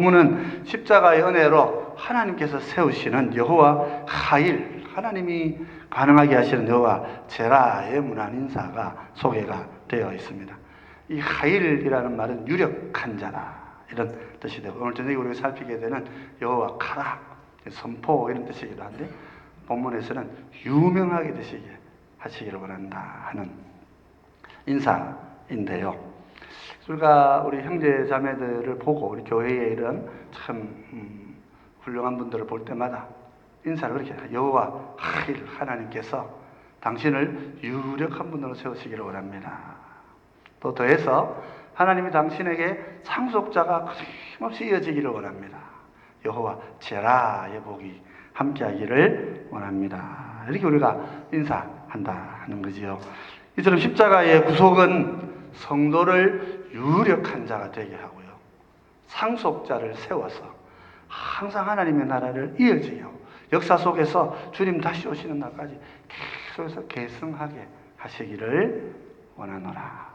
본문은 십자가의 은혜로 하나님께서 세우시는 여호와 하일, 하나님이 가능하게 하시는 여호와 제라의 문안 인사가 소개가 되어 있습니다. 이 하일이라는 말은 유력한 자라, 이런 뜻이 되고, 오늘 저녁에 우리가 살피게 되는 여호와 카라, 선포, 이런 뜻이기도 한데, 본문에서는 유명하게 되시게 하시기를 원한다 하는 인사인데요. 우리가 우리 형제 자매들을 보고 우리 교회에 이런 참 훌륭한 분들을 볼 때마다 인사를 그렇게 해요. 여호와 하일, 하나님께서 당신을 유력한 분으로 세우시기를 원합니다. 또 더해서 하나님이 당신에게 상속자가 끊임없이 이어지기를 원합니다. 여호와 제라의 복이 함께하기를 원합니다. 이렇게 우리가 인사한다 하는 거지요. 이처럼 십자가의 구속은 성도를 유력한 자가 되게 하고요, 상속자를 세워서 항상 하나님의 나라를 이어지게 하고, 역사 속에서 주님 다시 오시는 날까지 계속해서 계승하게 하시기를 원하노라.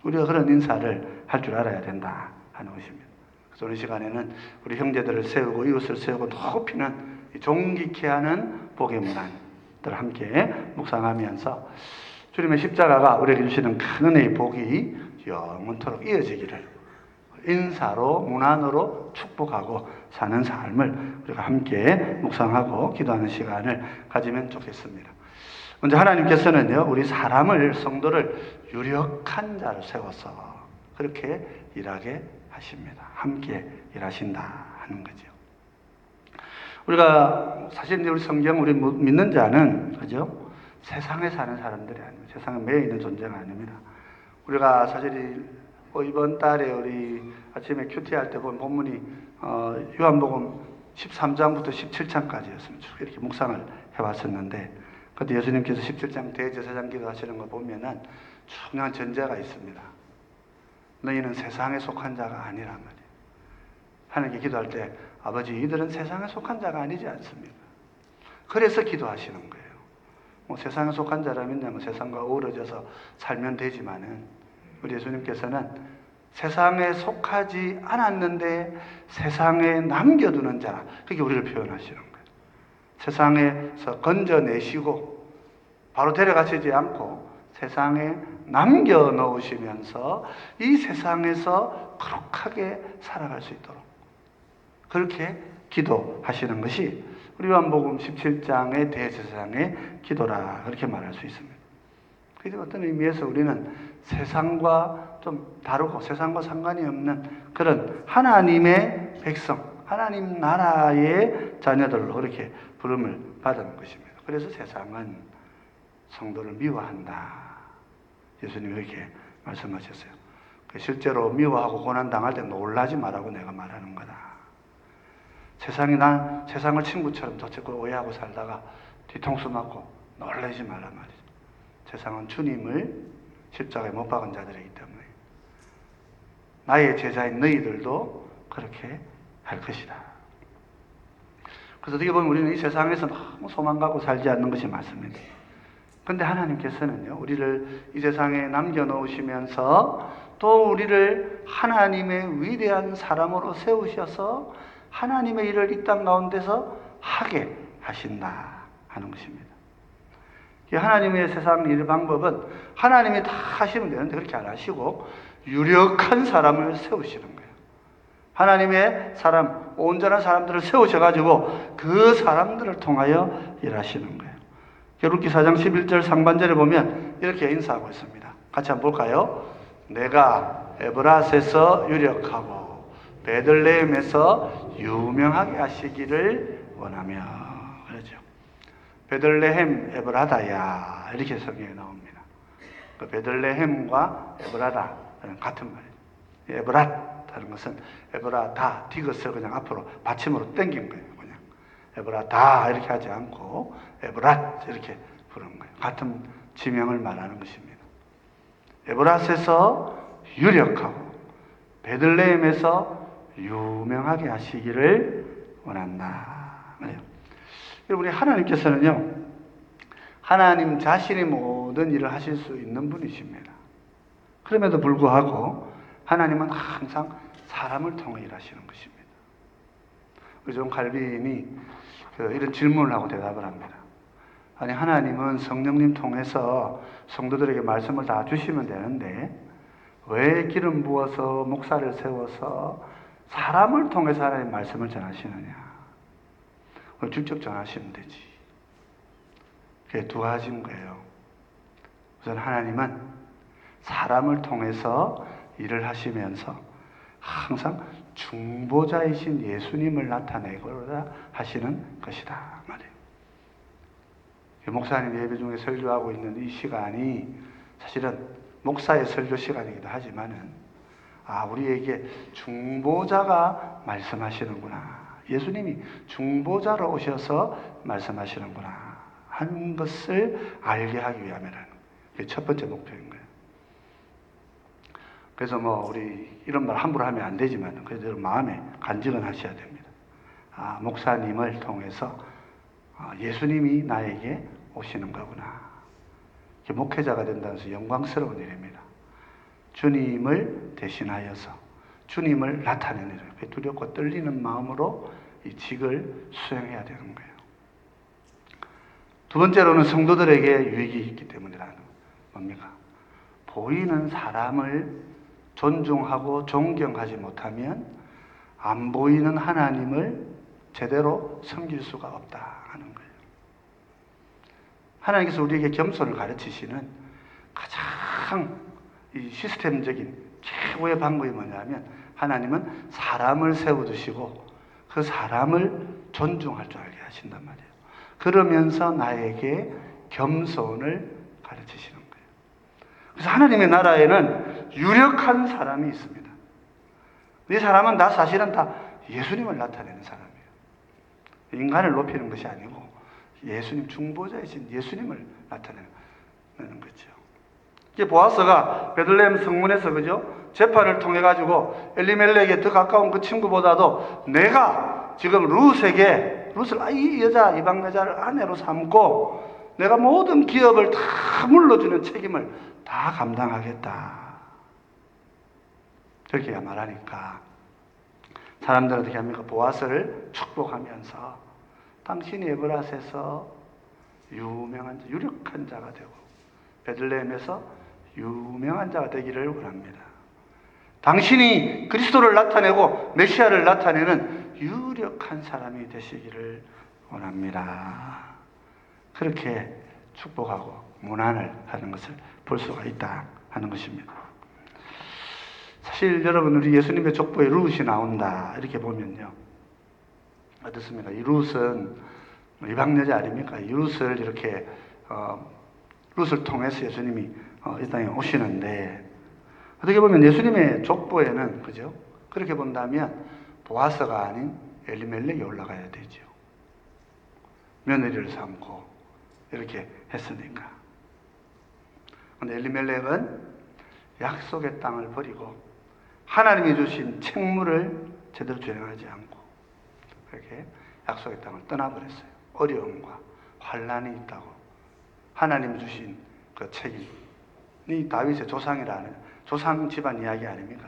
우리가 그런 인사를 할 줄 알아야 된다 하는 것입니다. 그래서 오늘 시간에는 우리 형제들을 세우고 이웃을 세우고 높이는, 존귀케 하는 복의 문안들을 함께 묵상하면서 주님의 십자가가 우리에게 주시는 큰 은혜의 복이 영원토록 이어지기를 인사로, 문안으로 축복하고 사는 삶을 우리가 함께 묵상하고 기도하는 시간을 가지면 좋겠습니다. 먼저 하나님께서는요, 우리 사람을, 성도를 유력한 자를 세워서 그렇게 일하게 하십니다. 함께 일하신다 하는 거죠. 우리가 사실 우리 성경, 우리 믿는 자는, 그죠? 세상에 사는 사람들이 아닙니다. 세상에 매여 있는 존재가 아닙니다. 우리가 사실 이번 달에 우리 아침에 큐티 할 때 본 본문이 요한복음 13장부터 17장까지였습니다. 이렇게 묵상을 해왔었는데, 그때 예수님께서 17장 대제사장 기도하시는 거 보면은 중요한 전제가 있습니다. 너희는 세상에 속한 자가 아니란 말이에요. 하나님께 기도할 때, 아버지, 이들은 세상에 속한 자가 아니지 않습니까? 그래서 기도하시는 거예요. 세상에 속한 자라면 세상과 어우러져서 살면 되지만은, 우리 예수님께서는 세상에 속하지 않았는데 세상에 남겨두는 자, 그게 우리를 표현하시는 거예요. 세상에서 건져내시고 바로 데려가시지 않고 세상에 남겨놓으시면서 이 세상에서 거룩하게 살아갈 수 있도록 그렇게 기도하시는 것이 우리 요한복음 17장의 대제사장의 기도라, 그렇게 말할 수 있습니다. 그래서 어떤 의미에서 우리는 세상과 좀 다르고 세상과 상관이 없는 그런 하나님의 백성, 하나님 나라의 자녀들로 그렇게 부름을 받은 것입니다. 그래서 세상은 성도를 미워한다, 예수님이 이렇게 말씀하셨어요. 실제로 미워하고 고난당할 때 놀라지 말라고 내가 말하는 거다. 세상을 친구처럼 자꾸 오해하고 살다가 뒤통수 맞고 놀라지 말란 말이죠. 세상은 주님을 십자가에 못 박은 자들이기 때문에 나의 제자인 너희들도 그렇게 할 것이다. 그래서 어떻게 보면 우리는 이 세상에서 너무 소망 갖고 살지 않는 것이 맞습니다. 그런데 하나님께서는요, 우리를 이 세상에 남겨놓으시면서 또 우리를 하나님의 위대한 사람으로 세우셔서 하나님의 일을 이 땅 가운데서 하게 하신다 하는 것입니다. 하나님의 세상 일 방법은 하나님이 다 하시면 되는데 그렇게 안 하시고 유력한 사람을 세우시는 거예요. 하나님의 사람, 온전한 사람들을 세우셔가지고 그 사람들을 통하여 일하시는 거예요. 계시록 4장 11절 상반절에 보면 이렇게 인사하고 있습니다. 같이 한번 볼까요? 내가 에브라스에서 유력하고 베들레헴에서 유명하게 하시기를 원하며, 그러죠. 베들레헴 에브라다야, 이렇게 성경에 나옵니다. 그 베들레헴과 에브라다는 같은 말이에요. 에브랏 하는 것은 에브라다, 디귿을 그냥 앞으로 받침으로 당긴 거예요. 그냥 에브라다 이렇게 하지 않고 에브랏 이렇게 부르는 거예요. 같은 지명을 말하는 것입니다. 에브라스에서 유력하고 베들레헴에서 유명하게 하시기를 원한다 말이에요. 여러분이 하나님께서는요, 하나님 자신이 모든 일을 하실 수 있는 분이십니다. 그럼에도 불구하고 하나님은 항상 사람을 통해 일하시는 것입니다. 존 칼빈이 이런 질문을 하고 대답을 합니다. 아니, 하나님은 성령님 통해서 성도들에게 말씀을 다 주시면 되는데 왜 기름 부어서 목사를 세워서 사람을 통해서 하나님 말씀을 전하시느냐? 직접 전하시면 되지. 그게 두 가지인 거예요. 우선 하나님은 사람을 통해서 일을 하시면서 항상 중보자이신 예수님을 나타내고자 하시는 것이다 말이에요. 목사님 예배 중에 설교하고 있는 이 시간이 사실은 목사의 설교 시간이기도 하지만은 우리에게 중보자가 말씀하시는구나. 예수님이 중보자로 오셔서 말씀하시는구나 하는 것을 알게 하기 위함이라는 게 첫 번째 목표인 거예요. 그래서 우리 이런 말 함부로 하면 안 되지만 그래도 마음에 간직은 하셔야 됩니다. 목사님을 통해서 예수님이 나에게 오시는 거구나. 목회자가 된다는 것은 영광스러운 일입니다. 주님을 대신하여서 주님을 나타내는 일, 두렵고 떨리는 마음으로 이 직을 수행해야 되는 거예요. 두 번째로는 성도들에게 유익이 있기 때문이라는 겁니다. 보이는 사람을 존중하고 존경하지 못하면 안 보이는 하나님을 제대로 섬길 수가 없다 하는 거예요. 하나님께서 우리에게 겸손을 가르치시는 가장 이 시스템적인 최고의 방법이 뭐냐면 하나님은 사람을 세워두시고 그 사람을 존중할 줄 알게 하신단 말이에요. 그러면서 나에게 겸손을 가르치시는 거예요. 그래서 하나님의 나라에는 유력한 사람이 있습니다. 이 사람은 사실은 다 예수님을 나타내는 사람이에요. 인간을 높이는 것이 아니고 예수님, 중보자이신 예수님을 나타내는 거죠. 보아스가 베들레헴 성문에서 재판을 통해 가지고 엘리멜렉에 더 가까운 그 친구보다도 내가 지금 룻을 이 여자 이방 여자를 아내로 삼고 내가 모든 기업을 다 물러주는 책임을 다 감당하겠다. 저렇게 말하니까 사람들은 어떻게 합니까? 보아스를 축복하면서 당신이 에브라스에서 유력한 자가 되고 베들레헴에서 유명한 자가 되기를 원합니다. 당신이 그리스도를 나타내고 메시아를 나타내는 유력한 사람이 되시기를 원합니다. 그렇게 축복하고 문안을 하는 것을 볼 수가 있다 하는 것입니다. 사실 여러분, 우리 예수님의 족보에 룻이 나온다 이렇게 보면요, 어떻습니까? 이 룻은 이방 여자 아닙니까? 이 룻을 이렇게 룻을 통해서 예수님이 이 땅에 오시는데, 어떻게 보면 예수님의 족보에는 그렇게 본다면 보아스가 아닌 엘리멜렉이 올라가야 되죠. 며느리를 삼고 이렇게 했으니까. 그런데 엘리멜렉은 약속의 땅을 버리고 하나님이 주신 책무를 제대로 수행하지 않고 그렇게 약속의 땅을 떠나버렸어요. 어려움과 환난이 있다고. 하나님이 주신 그 책임이 다윗의 조상 집안 이야기 아닙니까?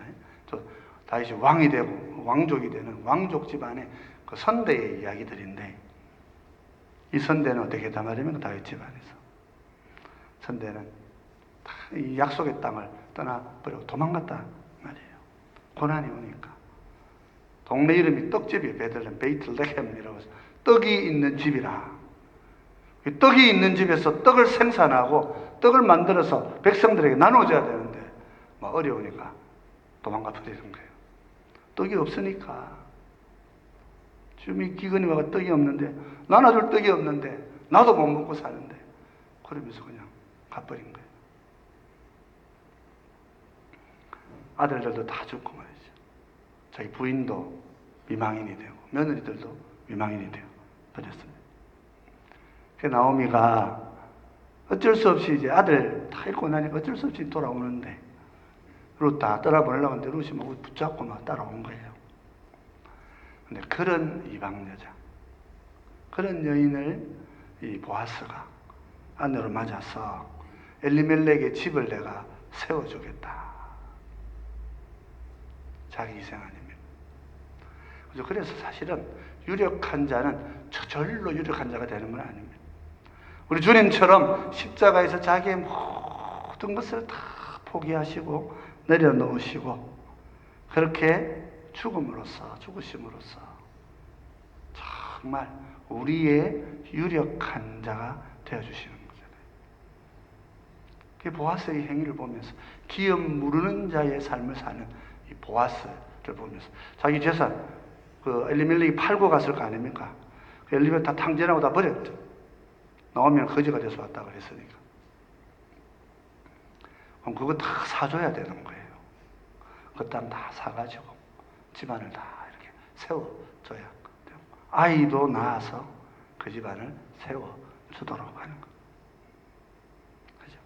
다윗이 왕이 되고 왕족이 되는 왕족 집안의 그 선대의 이야기들인데, 이 선대는 어떻게 했단 말이면 다윗 집안에서 선대는 다 이 약속의 땅을 떠나버리고 도망갔단 말이에요. 고난이 오니까. 동네 이름이 떡집이에요. 베들레헴, 베이틀레헴이라고 해서 떡이 있는 집이라. 떡이 있는 집에서 떡을 생산하고 떡을 만들어서 백성들에게 나눠줘야 되는데 어려우니까 도망가 버리는 거예요. 떡이 없으니까. 지금 이 기근이 와가 떡이 없는데, 나눠줄 떡이 없는데 나도 못 먹고 사는데, 그러면서 그냥 가버린 거예요. 아들들도 다 죽고 말이죠. 자기 부인도 미망인이 되고 며느리들도 미망인이 되어 버렸습니다. 그 나오미가 어쩔 수 없이 이제 아들 다 잃고 나니까 어쩔 수 없이 돌아오는데, 룻 다 떠나보내려고 하는데 룻이 막 붙잡고 막 따라온 거예요. 근데 그런 이방 여자, 그런 여인을 이 보아스가 아내로 맞아서 엘리멜렉의 집을 내가 세워주겠다. 자기 희생 아닙니까? 그래서 사실은 유력한 자는 저절로 유력한 자가 되는 건 아닙니다. 우리 주님처럼 십자가에서 자기의 모든 것을 다 포기하시고 내려놓으시고 그렇게 죽으심으로써 정말 우리의 유력한 자가 되어주시는 거잖아요. 그 보아스의 행위를 보면서 기업 무르는 자의 삶을 사는 이 보아스를 보면서 자기 재산 엘리멜렉이 팔고 갔을 거 아닙니까? 엘리멜렉 다 탕진하고 다 버렸죠. 나오면 거지가 돼서 왔다 그랬으니까. 그럼 그거 다 사줘야 되는 거예요. 그 땅 다 사가지고 집안을 다 이렇게 세워줘야 돼요. 아이도 낳아서 그 집안을 세워주도록 하는 거예요. 그죠?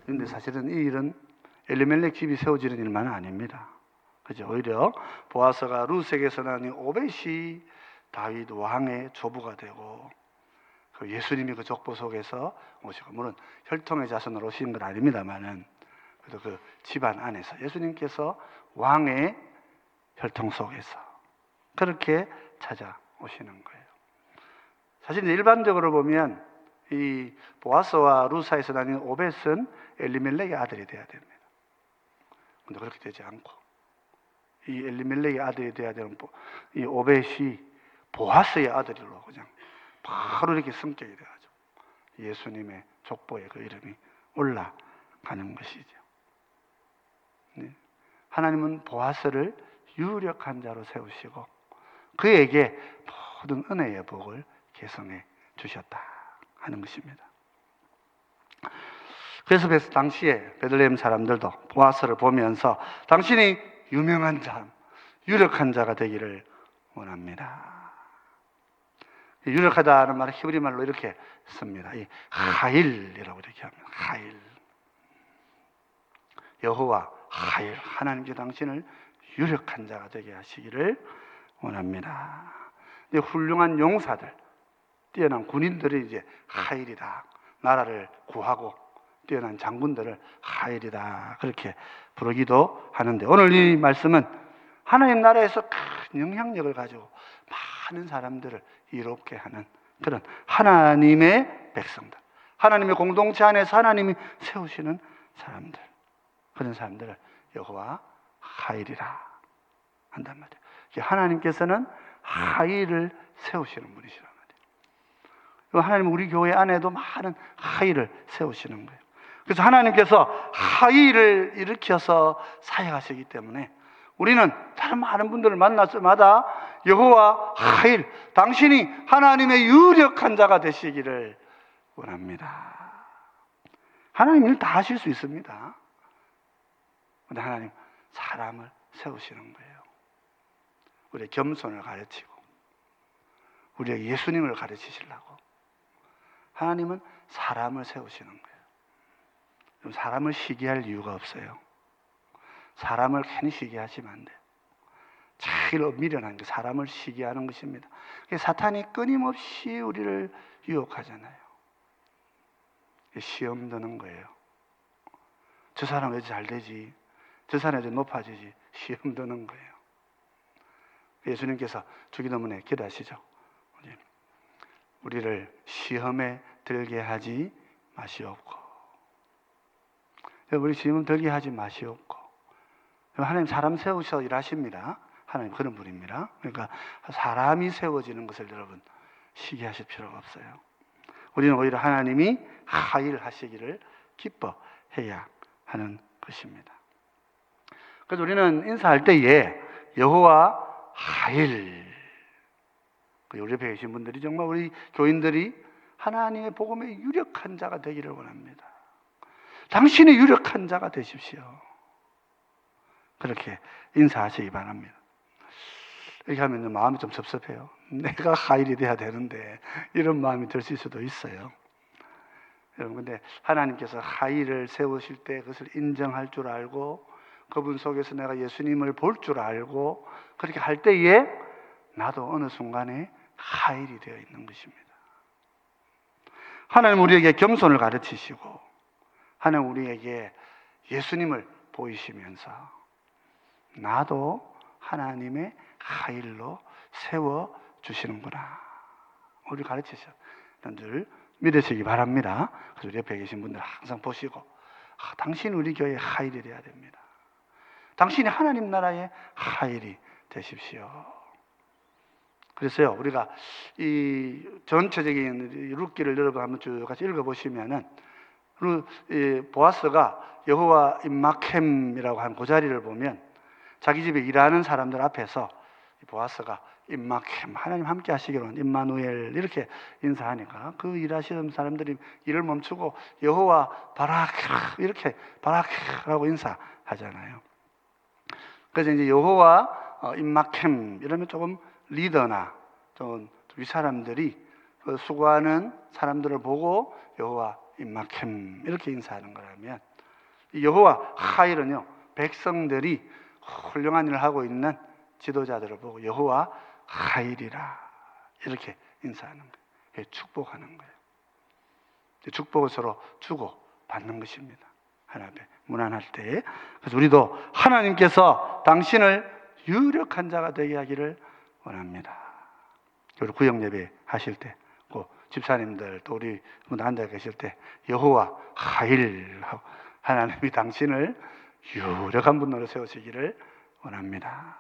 그런데 사실은 이 일은 엘리멜렉 집이 세워지는 일만은 아닙니다. 그죠? 오히려 보아스가 루색에서 난 오벳이 다윗 왕의 조부가 되고 예수님이 그 족보 속에서 오시고, 물론 혈통의 자손으로 오신 건 아닙니다만은 그래도 그 집안 안에서 예수님께서 왕의 혈통 속에서 그렇게 찾아오시는 거예요. 사실 일반적으로 보면 이 보아스와 루사에서 나뉜 오벳은 엘리멜렉의 아들이 되어야 됩니다. 근데 그렇게 되지 않고 이 엘리멜렉의 아들이 되어야 되는 이 오벳이 보아스의 아들로 그냥 바로 이렇게 성격이 돼가지고 예수님의 족보에 그 이름이 올라가는 것이죠. 네. 하나님은 보아스를 유력한 자로 세우시고 그에게 모든 은혜의 복을 계승해 주셨다 하는 것입니다. 그래서 당시에 베들레헴 사람들도 보아스를 보면서 당신이 유명한 자, 유력한 자가 되기를 원합니다. 유력하다는 말은 히브리 말로 이렇게 씁니다. 이 하일이라고 이렇게 합니다. 하일. 여호와 하일. 하나님께 당신을 유력한 자가 되게 하시기를 원합니다. 훌륭한 용사들, 뛰어난 군인들이 이제 하일이다. 나라를 구하고 뛰어난 장군들을 하일이다. 그렇게 부르기도 하는데 오늘 이 말씀은 하나님 나라에서 큰 영향력을 가지고 많은 사람들을 이롭게 하는 그런 하나님의 백성들, 하나님의 공동체 안에서 하나님이 세우시는 사람들, 그런 사람들을 여호와 하일이라 한단 말이에요. 하나님께서는 하일을 세우시는 분이시란 말이에요. 하나님은 우리 교회 안에도 많은 하일을 세우시는 거예요. 그래서 하나님께서 하일을 일으켜서 사역하시기 때문에 우리는 다른 많은 분들을 만날 때마다 여호와 하일, 당신이 하나님의 유력한 자가 되시기를 원합니다. 하나님 일 다 하실 수 있습니다. 그런데 하나님 사람을 세우시는 거예요. 우리의 겸손을 가르치고 우리의 예수님을 가르치시려고 하나님은 사람을 세우시는 거예요. 사람을 시기할 이유가 없어요. 사람을 괜히 시기하시면 안 돼요. 제일 미련한 게 사람을 시기하는 것입니다. 사탄이 끊임없이 우리를 유혹하잖아요. 시험 드는 거예요. 저 사람 왜 잘 되지? 저 사람 왜 높아지지? 시험 드는 거예요. 예수님께서 주기도문에 기도하시죠. 우리를 시험에 들게 하지 마시옵고. 우리 시험 들게 하지 마시옵고. 하나님 사람 세우셔 일하십니다. 하나님 그런 분입니다. 그러니까 사람이 세워지는 것을 여러분 시기하실 필요가 없어요. 우리는 오히려 하나님이 하일하시기를 기뻐해야 하는 것입니다. 그래서 우리는 인사할 때에 여호와 하일, 우리 옆에 계신 분들이 정말 우리 교인들이 하나님의 복음의 유력한 자가 되기를 원합니다. 당신의 유력한 자가 되십시오. 그렇게 인사하시기 바랍니다. 이렇게 하면 마음이 좀 섭섭해요. 내가 하일이 돼야 되는데 이런 마음이 들 수도 있어요. 여러분, 근데 하나님께서 하일을 세우실 때 그것을 인정할 줄 알고 그분 속에서 내가 예수님을 볼 줄 알고 그렇게 할 때에 나도 어느 순간에 하일이 되어 있는 것입니다. 하나님 우리에게 겸손을 가르치시고 하나님 우리에게 예수님을 보이시면서 나도 하나님의 하일로 세워주시는구나. 우리 가르치셔. 늘 믿으시기 바랍니다. 그래서 우리 옆에 계신 분들 항상 보시고, 당신 우리 교회의 하일이 되어야 됩니다. 당신이 하나님 나라의 하일이 되십시오. 그래서요, 우리가 이 전체적인 룻기를 여러분 한번 쭉 같이 읽어보시면은, 보아스가 여호와 임마켐이라고 한 그 자리를 보면, 자기 집에 일하는 사람들 앞에서 보아스가 임마켐, 하나님 함께 하시기로 임마누엘 이렇게 인사하니까 그 일하시는 사람들이 일을 멈추고 여호와 바라크 이렇게 바라크라고 인사하잖아요. 그래서 이제 여호와 임마켐 이러면 조금 리더나 좀 윗사람들이 그 수고하는 사람들을 보고 여호와 임마켐 이렇게 인사하는 거라면, 이 여호와 하일은요, 백성들이 훌륭한 일을 하고 있는 지도자들을 보고 여호와 하일이라 이렇게 인사하는 거예요. 축복하는 거예요. 축복을 서로 주고 받는 것입니다. 하나님 앞에 무난할 때. 그래서 우리도 하나님께서 당신을 유력한 자가 되게 하기를 원합니다. 그리고 구역 예배 하실 때, 그 집사님들 또 우리 분 앉아 계실 때 여호와 하일 하고 하나님이 당신을 유력한 분으로 세우시기를 원합니다.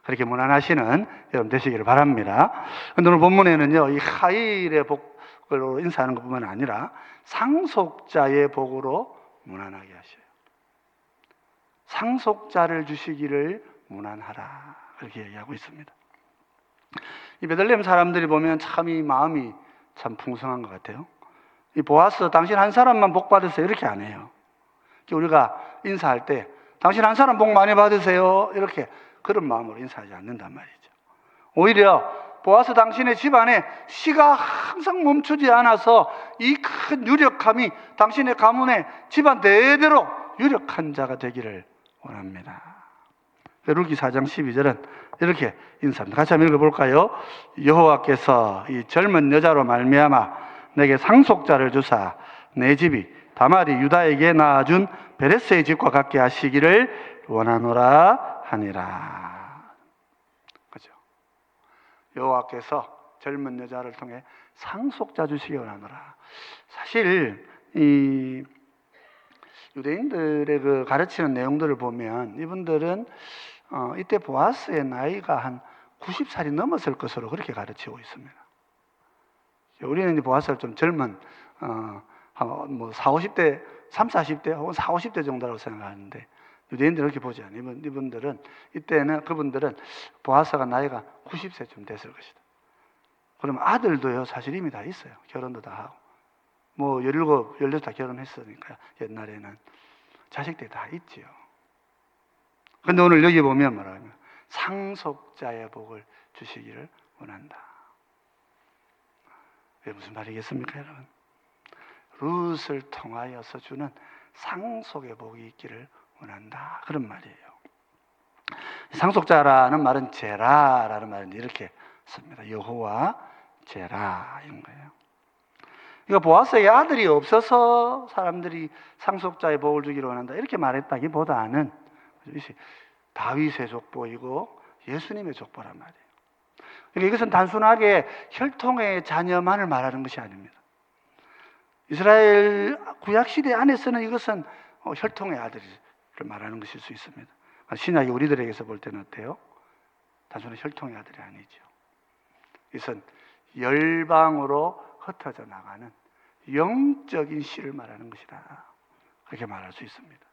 그렇게 무난하시는 여러분 되시기를 바랍니다. 오늘 본문에는요, 이 하일의 복으로 인사하는 것뿐만 아니라 상속자의 복으로 무난하게 하셔요. 상속자를 주시기를 무난하라 그렇게 얘기하고 있습니다. 이 베들레헴 사람들이 보면 참 이 마음이 참 풍성한 것 같아요. 이 보아스 당신 한 사람만 복 받으세요 이렇게 안 해요. 우리가 인사할 때 당신 한 사람 복 많이 받으세요 이렇게 그런 마음으로 인사하지 않는단 말이죠. 오히려 보아스 당신의 집안에 씨가 항상 멈추지 않아서 이 큰 유력함이 당신의 가문의 집안 대대로 유력한 자가 되기를 원합니다. 룻기 4장 12절은 이렇게 인사합니다. 같이 한번 읽어볼까요? 여호와께서 이 젊은 여자로 말미암아 내게 상속자를 주사 내 집이 다말이 유다에게 낳아준 베레스의 집과 같게 하시기를 원하노라 하니라. 그죠? 여호와께서 젊은 여자를 통해 상속자 주시기 원하노라. 사실 이 유대인들의 그 가르치는 내용들을 보면 이분들은 이때 보아스의 나이가 한 90살이 넘었을 것으로 그렇게 가르치고 있습니다. 우리는 이제 보아스를 좀 젊은 뭐 40, 40대 혹은 40대 정도라고 생각하는데 유대인들은 그렇게 보지 않아요. 이분들은 이때는 그분들은 보아스가 나이가 90세쯤 됐을 것이다. 그러면 아들도요 사실 이미 다 있어요. 결혼도 다 하고 뭐 17, 18 다 결혼했으니까 옛날에는 자식들이 다 있지요. 근데 오늘 여기 보면 뭐라면 상속자의 복을 주시기를 원한다. 왜 무슨 말이겠습니까, 여러분? 룻을 통하여서 주는 상속의 복이 있기를 원한다. 그런 말이에요. 상속자라는 말은 제라라는 말은 이렇게 씁니다. 여호와 제라인 거예요. 그러니까 보아스에게 아들이 없어서 사람들이 상속자의 복을 주기를 원한다 이렇게 말했다기보다는 다윗의 족보이고 예수님의 족보란 말이에요. 그러니까 이것은 단순하게 혈통의 자녀만을 말하는 것이 아닙니다. 이스라엘 구약시대 안에서는 이것은 혈통의 아들을 말하는 것일 수 있습니다. 신약이 우리들에게서 볼 때는 어때요? 단순한 혈통의 아들이 아니죠. 이것은 열방으로 흩어져 나가는 영적인 씨를 말하는 것이다. 그렇게 말할 수 있습니다.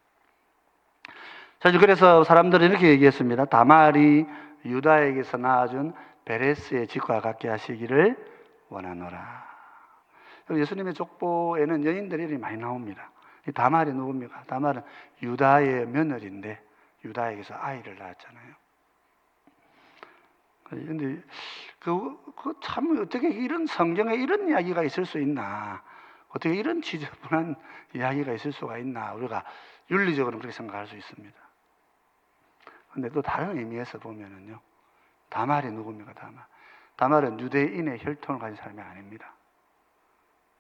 자, 그래서 사람들은 이렇게 얘기했습니다. 다말이 유다에게서 낳아준 베레스의 집과 같게 하시기를 원하노라. 예수님의 족보에는 여인들이 많이 나옵니다. 이 다말이 누굽니까? 다말은 유다의 며느리인데 유다에게서 아이를 낳았잖아요. 그런데 참 어떻게 이런 성경에 이런 이야기가 있을 수 있나? 어떻게 이런 지저분한 이야기가 있을 수가 있나? 우리가 윤리적으로 그렇게 생각할 수 있습니다. 그런데 또 다른 의미에서 보면은요, 다말이 누굽니까? 다말은 유대인의 혈통을 가진 사람이 아닙니다.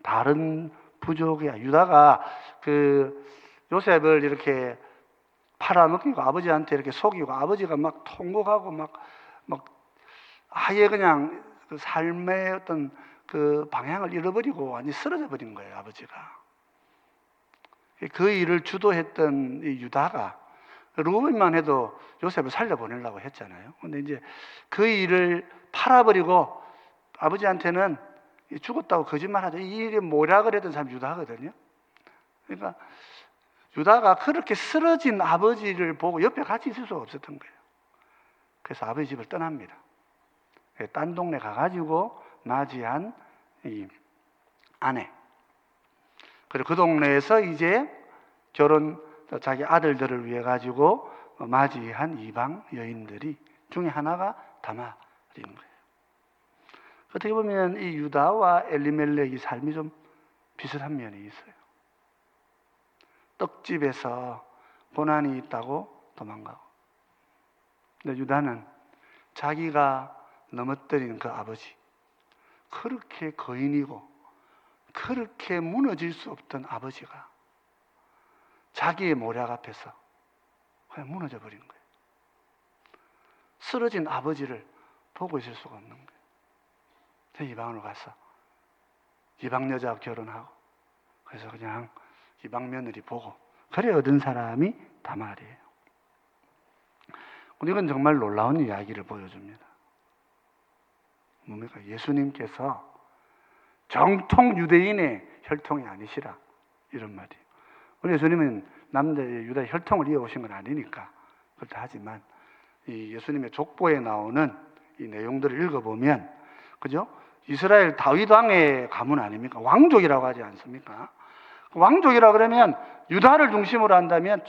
다른 부족이야. 유다가 그 요셉을 이렇게 팔아먹히고 아버지한테 이렇게 속이고 아버지가 막 통곡하고 막 아예 그냥 그 삶의 어떤 그 방향을 잃어버리고 완전히 쓰러져 버린 거예요, 아버지가. 그 일을 주도했던 이 유다가 루벤만 해도 요셉을 살려보내려고 했잖아요. 근데 이제 그 일을 팔아버리고 아버지한테는 죽었다고 거짓말하죠. 이 일이 뭐라 그랬던 사람이 유다거든요. 그러니까 유다가 그렇게 쓰러진 아버지를 보고 옆에 같이 있을 수가 없었던 거예요. 그래서 아버지 집을 떠납니다. 딴 동네 가가지고 맞이한 이 아내. 그리고 그 동네에서 이제 자기 아들들을 위해 가지고 맞이한 이방 여인들이 중에 하나가 다말인 거예요. 어떻게 보면 이 유다와 엘리멜렉의 삶이 좀 비슷한 면이 있어요. 떡집에서 고난이 있다고 도망가고, 근데 유다는 자기가 넘어뜨린 그 아버지, 그렇게 거인이고 그렇게 무너질 수 없던 아버지가 자기의 모략 앞에서 그냥 무너져 버린 거예요. 쓰러진 아버지를 보고 있을 수가 없는 거예요. 이방으로 가서 이방 여자와 결혼하고, 그래서 그냥 이방 며느리 보고 그래 얻은 사람이 다말이에요. 이건 정말 놀라운 이야기를 보여줍니다. 뭡니까? 예수님께서 정통 유대인의 혈통이 아니시라, 이런 말이에요. 우리 예수님은 남자의 유다 혈통을 이어오신 건 아니니까 그렇다 하지만 이 예수님의 족보에 나오는 이 내용들을 읽어보면, 그죠? 이스라엘 다윗 왕의 가문 아닙니까? 왕족이라고 하지 않습니까? 왕족이라 그러면 유다를 중심으로 한다면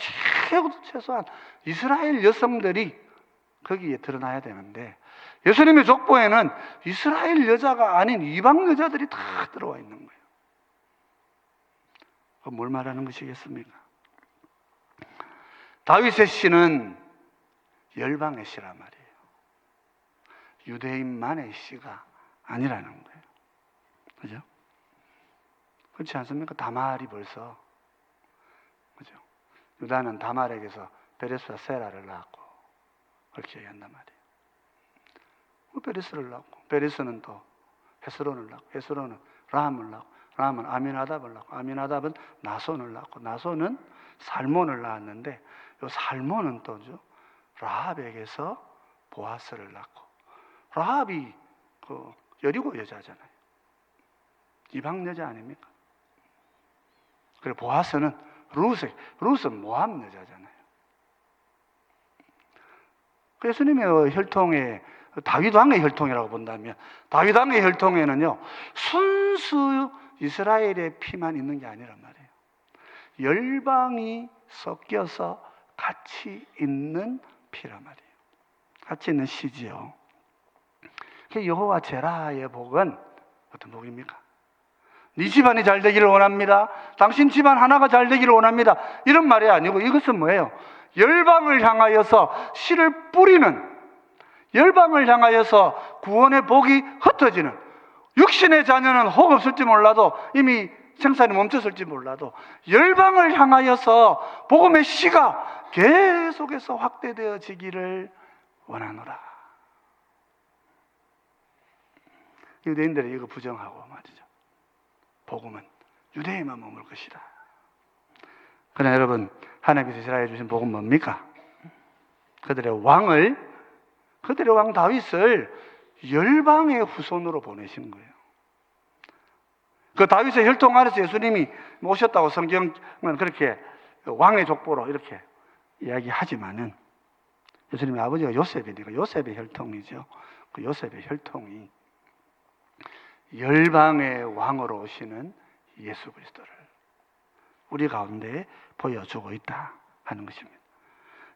최소한 이스라엘 여성들이 거기에 드러나야 되는데, 예수님의 족보에는 이스라엘 여자가 아닌 이방 여자들이 다 들어와 있는 거예요. 그럼 뭘 말하는 것이겠습니까? 다윗의 씨는 열방의 씨란 말이에요. 유대인만의 씨가 아니라는 거예요. 그죠? 그렇지 않습니까? 다말이 벌써, 그죠? 유다는 다말에게서 베레스와 세라를 낳았고, 그렇게 얘기한단 말이에요. 베레스를 낳고, 베레스는 또 헤스론을 낳고, 헤스론은 라함을 낳고, 라함은 아미나답을 낳고, 아미나답은 나손을 낳고, 나손은 살몬을 낳았는데, 이 살몬은 또죠, 라합에게서 보아스를 낳고, 라합이 그 여리고 여자잖아요. 이방 여자 아닙니까? 그리고 보아스는 루스는 모함 여자잖아요. 예수님의 혈통에 다윗 왕의 혈통이라고 본다면, 다윗 왕의 혈통에는요 순수 이스라엘의 피만 있는 게 아니란 말이에요. 열방이 섞여서 같이 있는 피란 말이에요. 같이 있는 씨지요. 여호와 제라의 복은 어떤 복입니까? 네 집안이 잘 되기를 원합니다. 당신 집안 하나가 잘 되기를 원합니다. 이런 말이 아니고, 이것은 뭐예요? 열방을 향하여서 씨를 뿌리는, 열방을 향하여서 구원의 복이 흩어지는, 육신의 자녀는 혹 없을지 몰라도 이미 생산이 멈췄을지 몰라도 열방을 향하여서 복음의 씨가 계속해서 확대되어지기를 원하노라. 유대인들이 이거 부정하고 말이죠. 복음은 유대에만 머물 것이다. 그러나 여러분, 하나님께서 이스라엘에 주신 복음은 뭡니까? 그들의 왕 다윗을 열방의 후손으로 보내신 거예요. 그 다윗의 혈통 아래서 예수님이 오셨다고 성경은 그렇게 왕의 족보로 이렇게 이야기하지만은, 예수님의 아버지가 요셉이니까 요셉의 혈통이죠. 그 요셉의 혈통이 열방의 왕으로 오시는 예수 그리스도를 우리 가운데 보여주고 있다 하는 것입니다.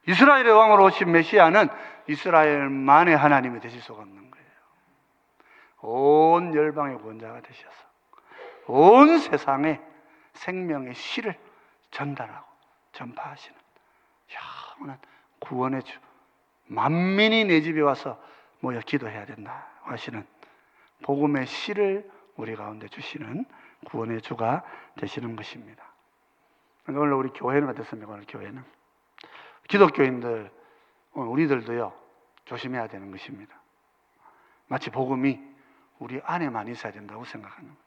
이스라엘의 왕으로 오신 메시아는 이스라엘만의 하나님이 되실 수가 없는 거예요. 온 열방의 구원자가 되셔서 온 세상에 생명의 씨를 전달하고 전파하시는 영원한 구원의 주, 만민이 내 집에 와서 모여 기도해야 된다 하시는 복음의 씨를 우리 가운데 주시는 구원의 주가 되시는 것입니다. 오늘 우리 교회는 어떻습니까? 오늘 교회는 기독교인들, 우리들도요, 조심해야 되는 것입니다. 마치 복음이 우리 안에만 있어야 된다고 생각하는 것.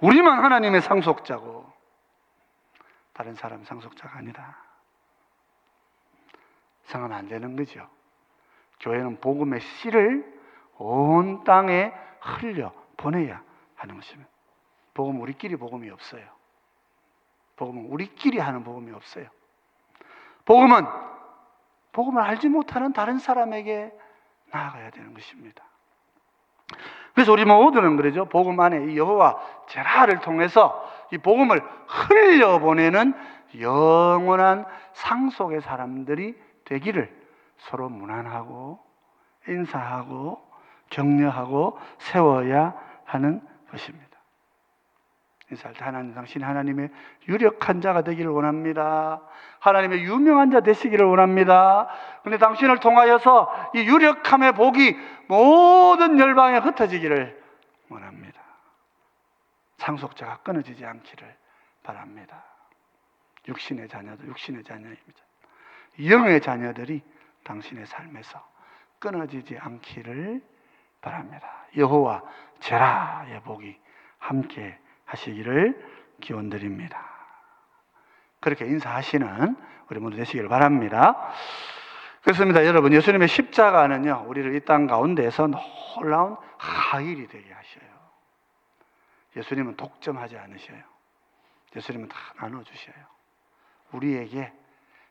우리만 하나님의 상속자고 다른 사람 상속자가 아니라 생각하면 안 되는 거죠. 교회는 복음의 씨를 온 땅에 흘려 보내야 하는 것입니다. 복음은 우리끼리 복음이 없어요. 복음은 우리끼리 하는 복음이 없어요. 복음은 복음을 알지 못하는 다른 사람에게 나아가야 되는 것입니다. 그래서 우리 모두는 그러죠. 복음 안에 이 여호와 제라를 통해서 이 복음을 흘려보내는 영원한 상속의 사람들이 되기를 서로 문안하고 인사하고 격려하고 세워야 하는 것입니다. 인사할 때 하나님, 당신이 하나님의 유력한 자가 되기를 원합니다. 하나님의 유명한 자 되시기를 원합니다. 그런데 당신을 통하여서 이 유력함의 복이 모든 열방에 흩어지기를 원합니다. 상속자가 끊어지지 않기를 바랍니다. 육신의 자녀들, 육신의 자녀입니다. 영의 자녀들이 당신의 삶에서 끊어지지 않기를 바랍니다. 여호와 제라의 복이 함께 하시기를 기원드립니다. 그렇게 인사하시는 우리 모두 되시기를 바랍니다. 그렇습니다. 여러분, 예수님의 십자가는요, 우리를 이 땅 가운데에서 놀라운 하일이 되게 하셔요. 예수님은 독점하지 않으셔요. 예수님은 다 나눠주셔요. 우리에게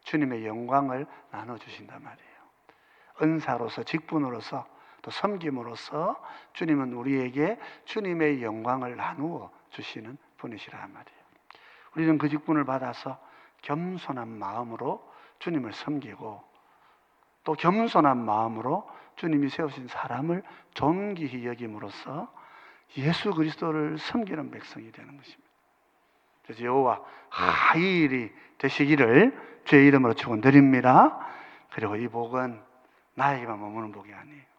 주님의 영광을 나눠주신단 말이에요. 은사로서, 직분으로서, 또 섬김으로서 주님은 우리에게 주님의 영광을 나누어 주시는 분이시란 말이에요. 우리는 그 직분을 받아서 겸손한 마음으로 주님을 섬기고 또 겸손한 마음으로 주님이 세우신 사람을 존귀히 여김으로써 예수 그리스도를 섬기는 백성이 되는 것입니다. 그래서 여호와 하일이 되시기를 주의 이름으로 축원드립니다. 그리고 이 복은 나에게만 머무는 복이 아니에요.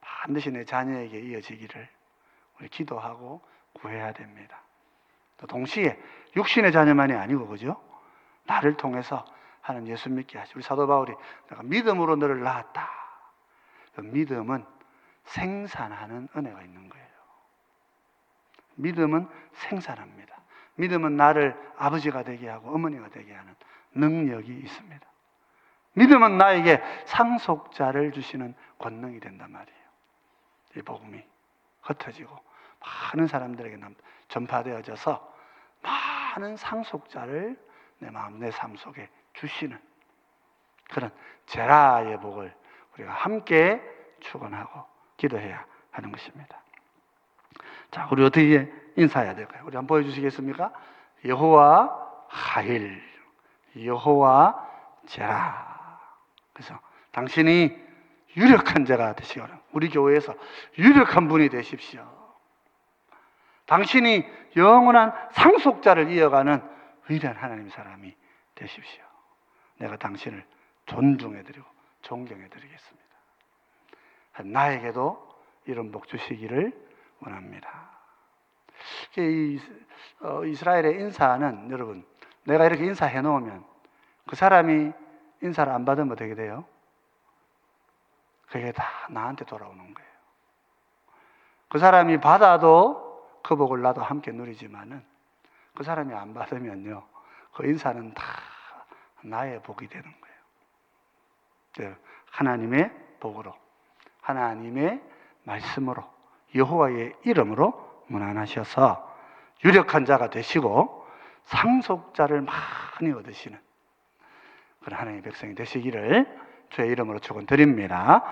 반드시 내 자녀에게 이어지기를 우리 기도하고 구해야 됩니다. 또 동시에 육신의 자녀만이 아니고, 그죠? 나를 통해서 하는 예수 믿게 하시고, 우리 사도 바울이 내가 믿음으로 너를 낳았다. 그 믿음은 생산하는 은혜가 있는 거예요. 믿음은 생산합니다. 믿음은 나를 아버지가 되게 하고 어머니가 되게 하는 능력이 있습니다. 믿음은 나에게 상속자를 주시는 권능이 된단 말이에요. 이 복음이 흩어지고 많은 사람들에게 전파되어져서 많은 상속자를 내 마음, 내 삶 속에 주시는 그런 제라의 복을 우리가 함께 축원하고 기도해야 하는 것입니다. 자, 우리 어떻게 인사해야 될까요? 우리 한번 보여주시겠습니까? 여호와 하일, 여호와 제라. 그래서 당신이 유력한 자가 되시고 우리 교회에서 유력한 분이 되십시오. 당신이 영원한 상속자를 이어가는 위대한 하나님 사람이 되십시오. 내가 당신을 존중해드리고 존경해드리겠습니다. 나에게도 이런 복 주시기를 원합니다. 이스라엘의 인사는, 여러분, 내가 이렇게 인사해 놓으면 그 사람이 인사를 안 받으면 어떻게 돼요? 그게 다 나한테 돌아오는 거예요. 그 사람이 받아도 그 복을 나도 함께 누리지만은 그 사람이 안 받으면요, 그 인사는 다 나의 복이 되는 거예요. 하나님의 복으로, 하나님의 말씀으로, 여호와의 이름으로 문안하셔서 유력한 자가 되시고 상속자를 많이 얻으시는 그런 하나님의 백성이 되시기를 주의 이름으로 축원드립니다.